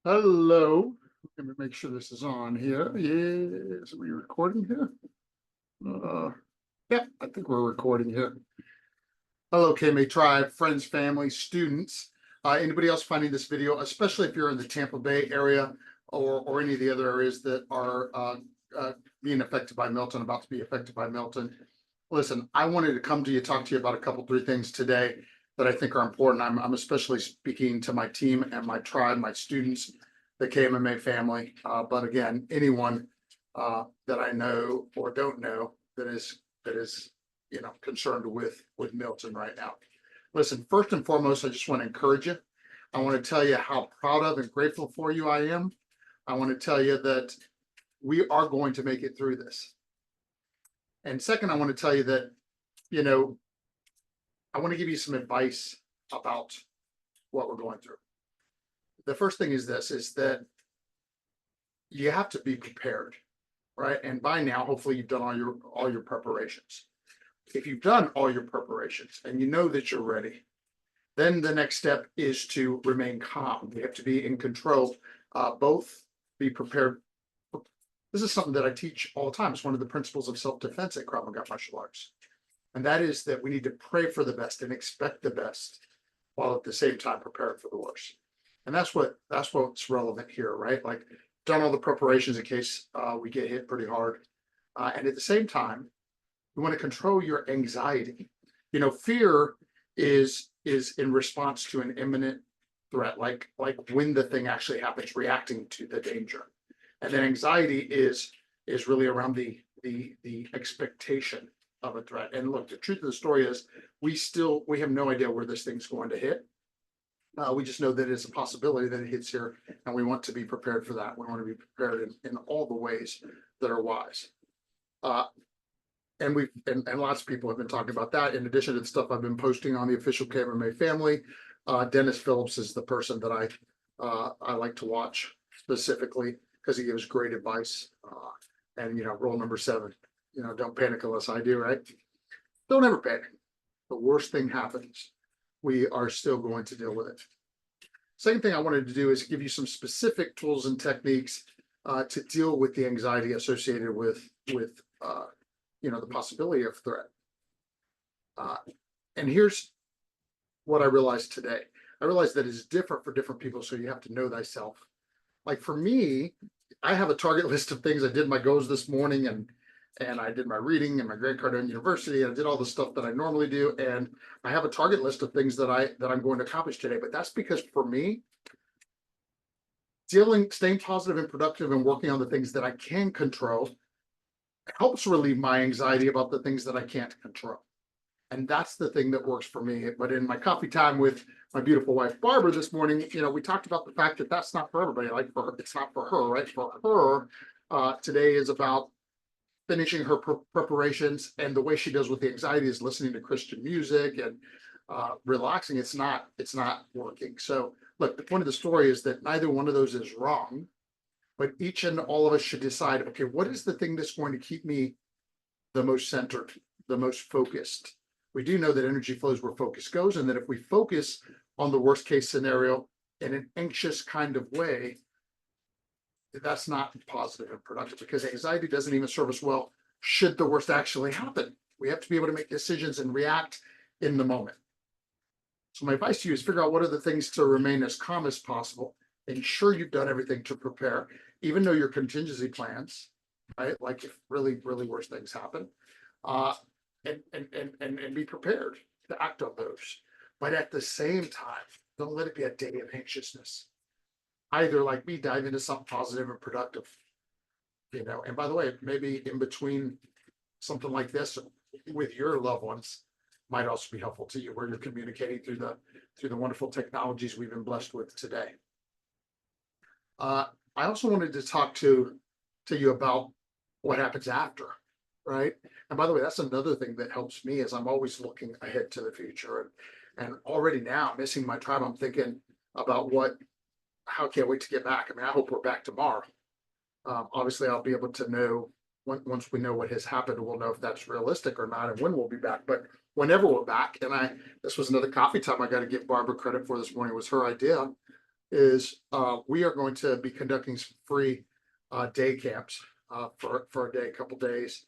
Hello. Let me make sure this is on here. Yes, are we recording here? Uh, yeah, I think we're recording here. Hello, KMA Tribe, friends, family, students. Anybody else finding this video, especially if you're in the Tampa Bay area or any of the other areas that are being affected by Milton, about to be affected by Milton. Listen, I wanted to come to you, talk to you about a couple, three things today that I think are important. I'm especially speaking to my team and my tribe, my students, the KMMA family. But again, anyone that I know or don't know that is concerned with Milton right now. Listen, first and foremost, I just want to encourage you. I want to tell you how proud of and grateful for you I am. I want to tell you that we are going to make it through this. And second, I want to tell you that, I want to give you some advice about what we're going through. The first thing is this, is that you have to be prepared, right? And by now, hopefully you've done all your preparations. If you've done all your preparations and you know that you're ready, then the next step is to remain calm. You have to be in control, both be prepared. This is something that I teach all the time. It's one of the principles of self-defense at Krav Maga martial arts. And that is that we need to pray for the best and expect the best while at the same time preparing for the worst. And that's what's relevant here, right? Like, done all the preparations in case we get hit pretty hard. And at the same time, you want to control your anxiety. Fear is in response to an imminent threat, like when the thing actually happens, reacting to the danger. And then anxiety is really around the expectation of a threat. And look, the truth of the story is we have no idea where this thing's going to hit. We just know that it's a possibility that it hits here, and we want to be prepared for that. We want to be prepared in all the ways that are wise. And lots of people have been talking about that. In addition to the stuff I've been posting on the official KMMA family, Dennis Phillips is the person that I like to watch specifically because he gives great advice. And rule number 7, don't panic unless I do, right? Don't ever panic. The worst thing happens, we are still going to deal with it. Second thing I wanted to do is give you some specific tools and techniques to deal with the anxiety associated with the possibility of threat. And here's what I realized today. I realized that it's different for different people, so you have to know thyself. Like for me, I have a target list of things. I did my goals this morning, and I did my reading and my grade card on university, and I did all the stuff that I normally do. And I have a target list of things that I'm going to accomplish today. But that's because for me, staying positive and productive and working on the things that I can control helps relieve my anxiety about the things that I can't control. And that's the thing that works for me. But in my coffee time with my beautiful wife, Barbara, this morning, we talked about the fact that that's not for everybody. Like for her, it's not for her, right? For her, today is about finishing her preparations, and the way she does with the anxiety is listening to Christian music and relaxing. It's not working. So look, the point of the story is that neither one of those is wrong, but each and all of us should decide, okay, what is the thing that's going to keep me the most centered, the most focused? We do know that energy flows where focus goes, and that if we focus on the worst case scenario in an anxious kind of way, that's not positive and productive, because anxiety doesn't even serve us well should the worst actually happen. We have to be able to make decisions and react in the moment. So my advice to you is figure out what are the things to remain as calm as possible. Ensure you've done everything to prepare, even though your contingency plans, right? Like if really, really worse things happen, and be prepared to act on those. But at the same time, don't let it be a day of anxiousness. Either like me, dive into something positive and productive, and by the way, maybe in between something like this with your loved ones might also be helpful to you, where you're communicating through the wonderful technologies we've been blessed with today. I also wanted to talk to you about what happens after, right? And by the way, that's another thing that helps me, is I'm always looking ahead to the future, and already now missing my tribe, I'm thinking about how can't wait to get back. I mean, I hope we're back tomorrow. Obviously, I'll be able to know once we know what has happened, we'll know if that's realistic or not and when we'll be back. But whenever we're back, and this was another coffee time I got to give Barbara credit for this morning, was her idea. is we are going to be conducting some free day camps for a day, a couple days,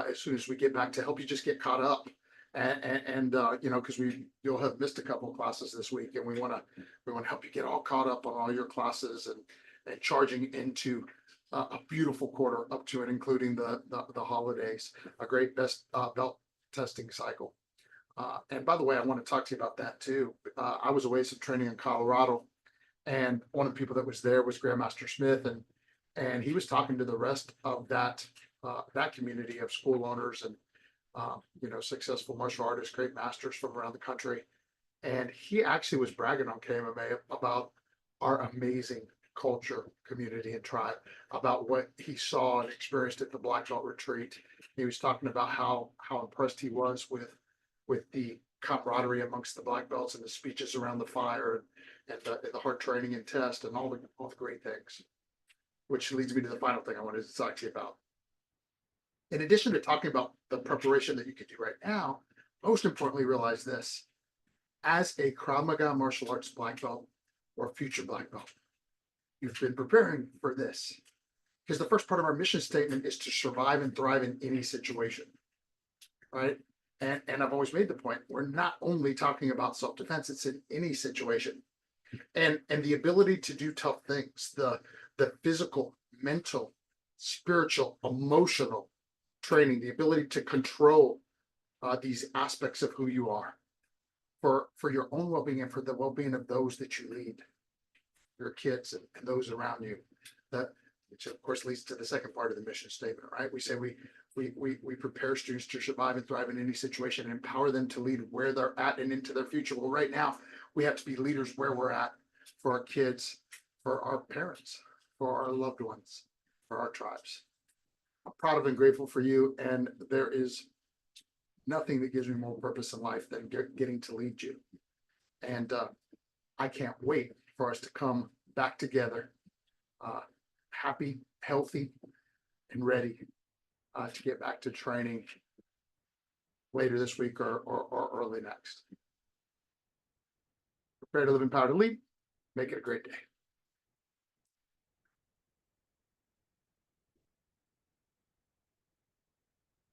as soon as we get back to help you just get caught up. And you know, because you'll have missed a couple of classes this week, and we want to help you get all caught up on all your classes and charging into a beautiful quarter up to and including the holidays, a great best belt testing cycle. And by the way, I want to talk to you about that too. I was away some training in Colorado, and one of the people that was there was Grandmaster Smith, and he was talking to the rest of that community of school owners and you know, successful martial artists, great masters from around the country. And he actually was bragging on KMMA about our amazing culture, community, and tribe, about what he saw and experienced at the Black Belt retreat. He was talking about how impressed he was with the camaraderie amongst the black belts and the speeches around the fire and the hard training and test and all the great things. Which leads me to the final thing I wanted to talk to you about. In addition to talking about the preparation that you can do right now, most importantly, realize this: as a Krav Maga martial arts black belt or future black belt, you've been preparing for this. Because the first part of our mission statement is to survive and thrive in any situation, right? And I've always made the point, we're not only talking about self-defense, it's in any situation. And the ability to do tough things, the physical, mental, spiritual, emotional training, the ability to control these aspects of who you are for your own well-being and for the well-being of those that you lead, your kids and those around you. That, which of course leads to the second part of the mission statement, right? We say we prepare students to survive and thrive in any situation and empower them to lead where they're at and into their future. Well, right now we have to be leaders where we're at, for our kids, for our parents, for our loved ones, for our tribes. I'm proud of and grateful for you, and there is nothing that gives me more purpose in life than getting to lead you. And I can't wait for us to come back together, happy, healthy, and ready to get back to training later this week or early next. Prepare to live empowered to lead. Make it a great day.